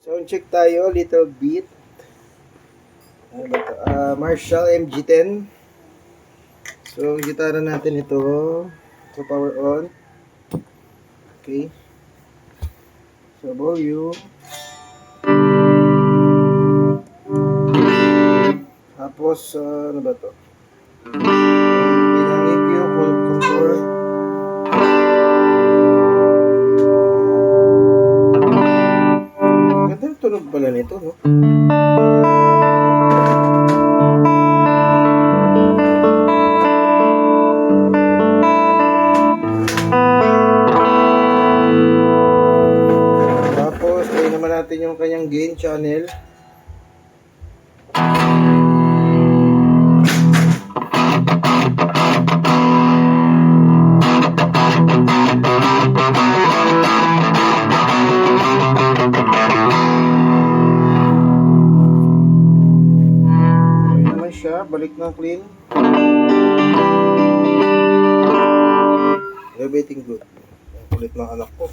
Sound check tayo, little bit. Ano ba ito? Marshall MG10. So, gitara natin ito. So, power on. Okay. So, volume. Tapos, ano ba ito? Kanyang EQ, contour. Ganda tunog pala nito, no? Tapos, try naman natin yung kanyang gain channel. Siya, balik ng clean. Elevating good. Ang kulit ng anak ko.